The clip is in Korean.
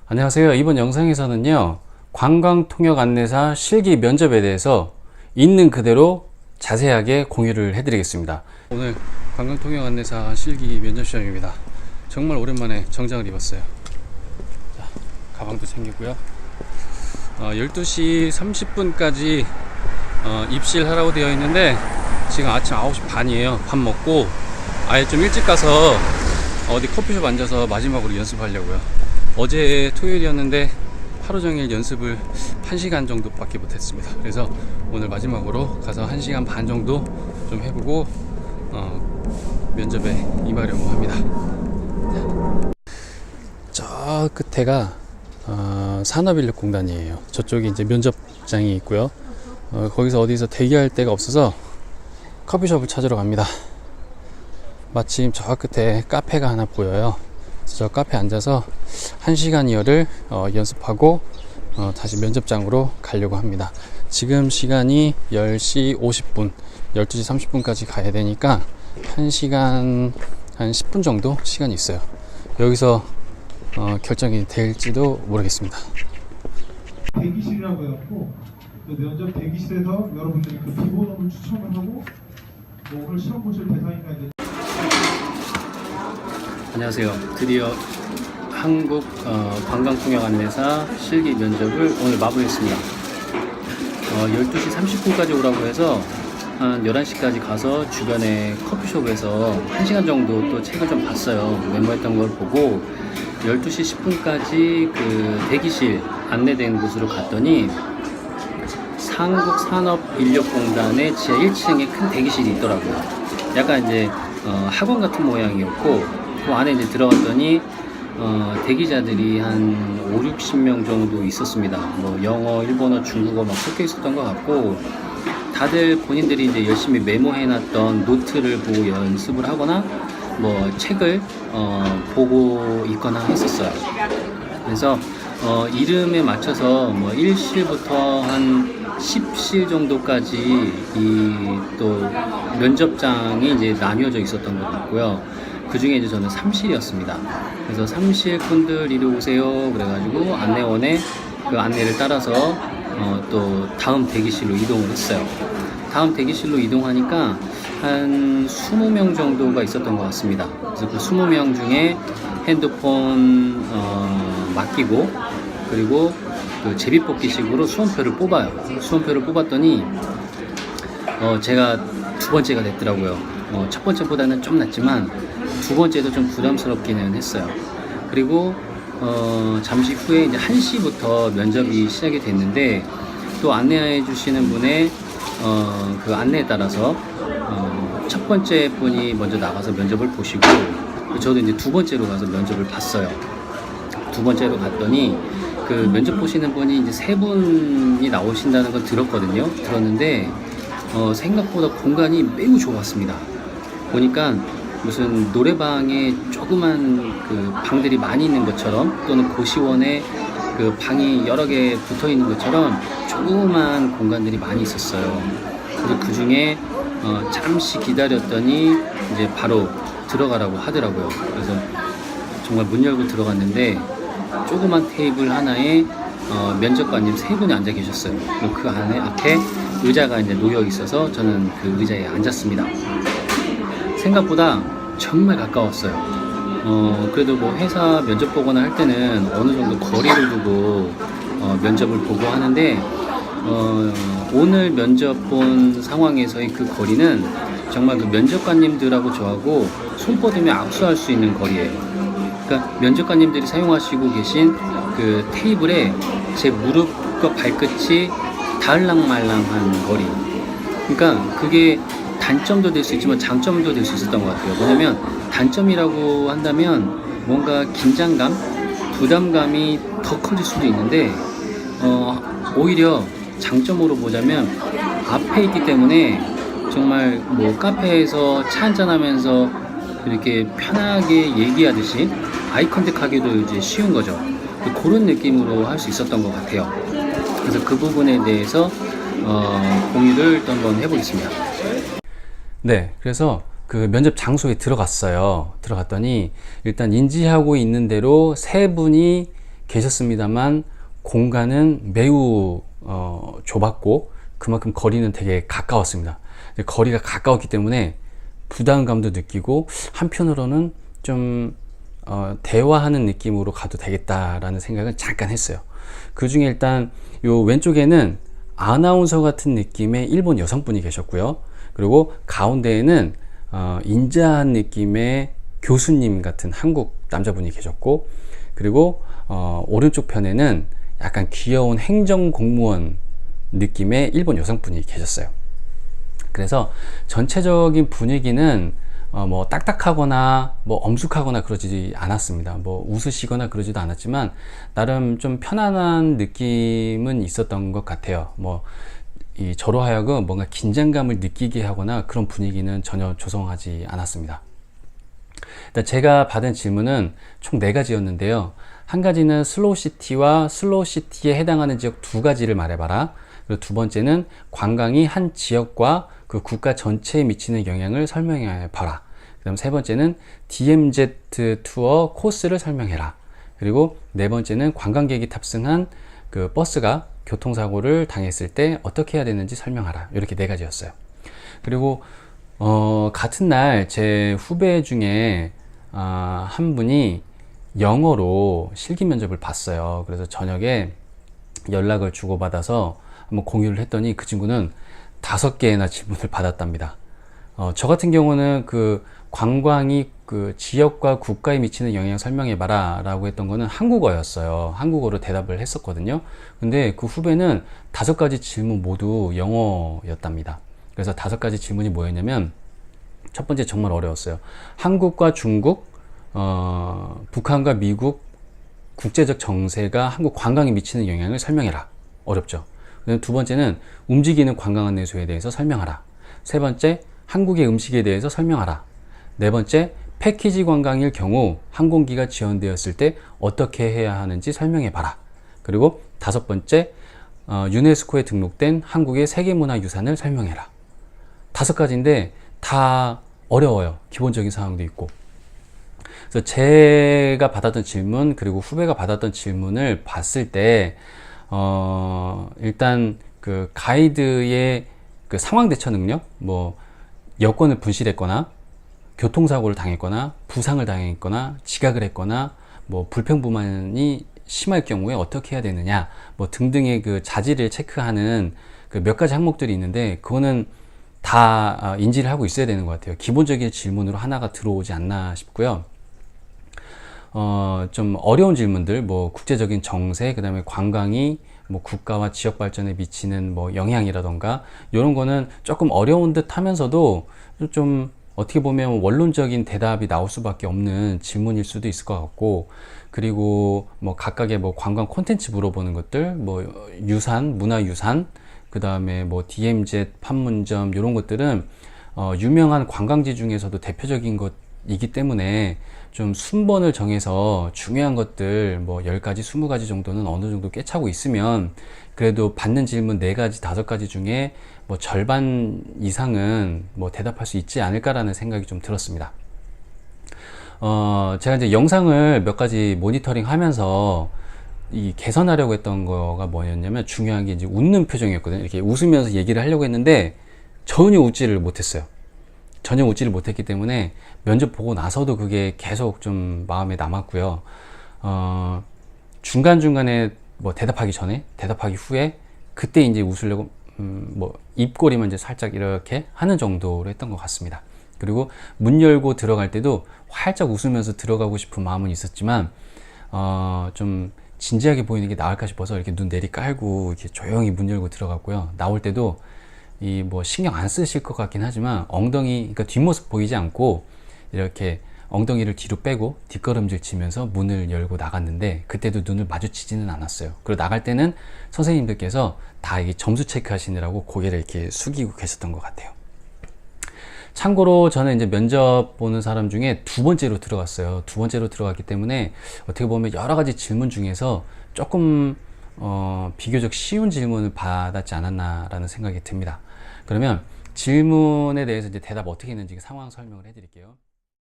안녕하세요. 이번 영상에서는요, 관광통역안내사 실기 면접에 대해서 있는 그대로 자세하게 공유를 해드리겠습니다. 오늘 관광통역안내사 실기 면접 시험입니다. 정말 오랜만에 정장을 입었어요. 자, 가방도 챙기고요. 12시 30분까지 입실하라고 되어 있는데 지금 아침 9시 반이에요. 밥 먹고 아예 좀 일찍 가서 어디 커피숍 앉아서 마지막으로 연습하려고요. 어제 토요일이었는데 하루 종일 연습을 1시간 정도밖에 못했습니다. 그래서 오늘 마지막으로 가서 1시간 반 정도 좀 해보고 면접에 임하려고 합니다. 저 끝에가 산업인력공단이에요. 저쪽이 이제 면접장이 있고요. 거기서 어디서 대기할 데가 없어서 커피숍을 찾으러 갑니다. 마침 저 끝에 카페가 하나 보여요. 그래서 저 카페에 앉아서 1시간여를 연습하고 다시 면접장으로 가려고 합니다. 지금 시간이 10시 50분, 12시 30분까지 가야 되니까 1시간 한 10분 정도 시간이 있어요. 여기서 결정이 될지도 모르겠습니다. 대기실이라고 해갖고 그 면접 대기실에서 여러분들이 그 기본업을 추천을 하고 오늘 시험 보실 대상인가 이제. 안녕하세요. 드디어 한국 관광통역안내사 실기 면접을 오늘 마무리했습니다. 12시 30분까지 오라고 해서 한 11시까지 가서 주변에 커피숍에서 1시간 정도 또 책을 좀 봤어요. 메모했던 걸 보고 12시 10분까지 그 대기실 안내된 곳으로 갔더니 한국산업인력공단의 지하 1층에 큰 대기실이 있더라고요. 약간 이제 학원 같은 모양이었고 그 안에 이제 들어갔더니 대기자들이 한 5, 60명 정도 있었습니다. 뭐 영어, 일본어, 중국어 막 섞여 있었던 것 같고 다들 본인들이 이제 열심히 메모해놨던 노트를 보고 연습을 하거나 뭐 책을 보고 있거나 했었어요. 그래서 이름에 맞춰서 뭐 1실부터 한 10실 정도까지 이 또 면접장이 이제 나뉘어져 있었던 것 같고요. 그 중에 이제 저는 3실이었습니다. 그래서 3실 분들 이리 오세요. 그래가지고 안내원의 그 안내를 따라서 또 다음 대기실로 이동을 했어요. 다음 대기실로 이동하니까 한 20명 정도가 있었던 것 같습니다. 그래서 그 20명 중에 핸드폰 맡기고 그리고 그 제비뽑기식으로 수험표를 뽑아요. 수험표를 뽑았더니 제가 두 번째가 됐더라고요. 첫 번째보다는 좀 낫지만 두 번째도 좀 부담스럽기는 했어요. 그리고 잠시 후에 이제 1시부터 면접이 시작이 됐는데 또 안내해 주시는 분의 그 안내에 따라서 첫 번째 분이 먼저 나가서 면접을 보시고 저도 이제 두 번째로 가서 면접을 봤어요. 두 번째로 갔더니 그 면접 보시는 분이 이제 세 분이 나오신다는 걸 들었거든요. 들었는데 생각보다 공간이 매우 좋았습니다. 보니까 무슨 노래방에 조그만 그 방들이 많이 있는 것처럼 또는 고시원에 그 방이 여러 개 붙어 있는 것처럼 조그만 공간들이 많이 있었어요. 그래서 그 중에 잠시 기다렸더니 이제 바로 들어가라고 하더라고요. 그래서 정말 문 열고 들어갔는데 조그만 테이블 하나에 면접관님 세 분이 앉아 계셨어요. 그리고 그 안에 앞에 의자가 이제 놓여 있어서 저는 그 의자에 앉았습니다. 생각보다 정말 가까웠어요. 그래도 뭐 회사 면접 보거나 할 때는 어느 정도 거리를 두고 면접을 보고 하는데 오늘 면접 본 상황에서의 그 거리는 정말 그 면접관님들하고 저하고 손 뻗으며 악수할 수 있는 거리예요. 그러니까 면접관님들이 사용하시고 계신 그 테이블에 제 무릎과 발끝이 닿을랑말랑한 거리. 그러니까 그게 단점도 될 수 있지만 장점도 될 수 있었던 것 같아요. 왜냐면 단점이라고 한다면 뭔가 긴장감, 부담감이 더 커질 수도 있는데 오히려 장점으로 보자면 앞에 있기 때문에 정말 뭐 카페에서 차 한잔 하면서 이렇게 편하게 얘기하듯이 아이 컨택하기도 이제 쉬운 거죠. 그런 느낌으로 할 수 있었던 것 같아요. 그래서 그 부분에 대해서 공유를 또 한번 해보겠습니다. 네, 그래서 그 면접 장소에 들어갔어요. 들어갔더니 일단 인지하고 있는 대로 세 분이 계셨습니다만 공간은 매우 좁았고 그만큼 거리는 되게 가까웠습니다. 거리가 가까웠기 때문에 부담감도 느끼고 한편으로는 좀 대화하는 느낌으로 가도 되겠다라는 생각은 잠깐 했어요. 그 중에 일단 요 왼쪽에는 아나운서 같은 느낌의 일본 여성분이 계셨고요. 그리고 가운데에는 인자한 느낌의 교수님 같은 한국 남자분이 계셨고, 그리고 오른쪽 편에는 약간 귀여운 행정공무원 느낌의 일본 여성분이 계셨어요. 그래서 전체적인 분위기는 뭐 딱딱하거나 뭐 엄숙하거나 그러지 않았습니다. 뭐 웃으시거나 그러지도 않았지만 나름 좀 편안한 느낌은 있었던 것 같아요. 뭐 저로 하여금 뭔가 긴장감을 느끼게 하거나 그런 분위기는 전혀 조성하지 않았습니다. 일단 제가 받은 질문은 총 4가지였는데요. 한 가지는 슬로우시티와 슬로우시티에 해당하는 지역 2가지를 말해봐라. 그리고 두 번째는 관광이 한 지역과 그 국가 전체에 미치는 영향을 설명해 봐라. 그 다음 세 번째는 DMZ 투어 코스를 설명해라. 그리고 네 번째는 관광객이 탑승한 그 버스가 교통사고를 당했을 때 어떻게 해야 되는지 설명하라. 이렇게 4가지였어요. 그리고 같은 날 제 후배 중에 한 분이 영어로 실기 면접을 봤어요. 그래서 저녁에 연락을 주고받아서 한번 공유를 했더니 그 친구는 5개나 질문을 받았답니다. 저 같은 경우는 그 관광이 그 지역과 국가에 미치는 영향을 설명해봐라 라고 했던 거는 한국어였어요. 한국어로 대답을 했었거든요. 근데 그 후배는 5가지 질문 모두 영어였답니다. 그래서 5가지 질문이 뭐였냐면, 첫 번째 정말 어려웠어요. 한국과 중국, 북한과 미국 국제적 정세가 한국 관광에 미치는 영향을 설명해라. 어렵죠. 두 번째는 움직이는 관광 안내소에 대해서 설명하라. 세 번째, 한국의 음식에 대해서 설명하라. 네 번째, 패키지 관광일 경우 항공기가 지연되었을 때 어떻게 해야 하는지 설명해봐라. 그리고 5번째, 유네스코에 등록된 한국의 세계문화유산을 설명해라. 5가지인데 다 어려워요. 기본적인 사항도 있고. 그래서 제가 받았던 질문, 그리고 후배가 받았던 질문을 봤을 때 일단 그 가이드의 그 상황 대처 능력, 뭐 여권을 분실했거나 교통사고를 당했거나 부상을 당했거나 지각을 했거나 뭐 불평불만이 심할 경우에 어떻게 해야 되느냐, 뭐 등등의 그 자질을 체크하는 그 몇 가지 항목들이 있는데, 그거는 다 인지를 하고 있어야 되는 것 같아요. 기본적인 질문으로 하나가 들어오지 않나 싶고요. 좀 어려운 질문들, 뭐 국제적인 정세, 그 다음에 관광이 뭐 국가와 지역 발전에 미치는 뭐 영향이라던가 이런 거는 조금 어려운 듯 하면서도 좀 어떻게 보면 원론적인 대답이 나올 수밖에 없는 질문일 수도 있을 것 같고, 그리고 뭐 각각의 뭐 관광 콘텐츠 물어보는 것들, 뭐 유산, 문화유산, 그 다음에 뭐 DMZ, 판문점 이런 것들은 유명한 관광지 중에서도 대표적인 것이기 때문에 좀 순번을 정해서 중요한 것들 뭐 10가지, 20가지 정도는 어느 정도 꿰차고 있으면 그래도 받는 질문 4가지, 5가지 중에 뭐 절반 이상은 뭐 대답할 수 있지 않을까라는 생각이 좀 들었습니다. 제가 이제 영상을 몇 가지 모니터링 하면서 이 개선하려고 했던 거가 뭐였냐면, 중요한 게 이제 웃는 표정이었거든요. 이렇게 웃으면서 얘기를 하려고 했는데 전혀 웃지를 못했어요. 전혀 웃지를 못했기 때문에 면접 보고 나서도 그게 계속 좀 마음에 남았고요. 중간중간에 뭐 대답하기 전에, 대답하기 후에 그때 이제 웃으려고 뭐 입꼬리만 이제 살짝 이렇게 하는 정도로 했던 것 같습니다. 그리고 문 열고 들어갈 때도 활짝 웃으면서 들어가고 싶은 마음은 있었지만 좀 진지하게 보이는 게 나을까 싶어서 이렇게 눈 내리 깔고 이렇게 조용히 문 열고 들어갔고요. 나올 때도 이 뭐 신경 안 쓰실 것 같긴 하지만 엉덩이, 그러니까 뒷모습 보이지 않고 이렇게 엉덩이를 뒤로 빼고 뒷걸음질 치면서 문을 열고 나갔는데, 그때도 눈을 마주치지는 않았어요. 그리고 나갈 때는 선생님들께서 다 이게 점수 체크하시느라고 고개를 이렇게 숙이고 계셨던 것 같아요. 참고로 저는 이제 면접 보는 사람 중에 2번째로 들어갔어요. 2번째로 들어갔기 때문에 어떻게 보면 여러 가지 질문 중에서 조금 비교적 쉬운 질문을 받았지 않았나라는 생각이 듭니다. 그러면 질문에 대해서 이제 대답 어떻게 했는지 상황 설명을 해드릴게요.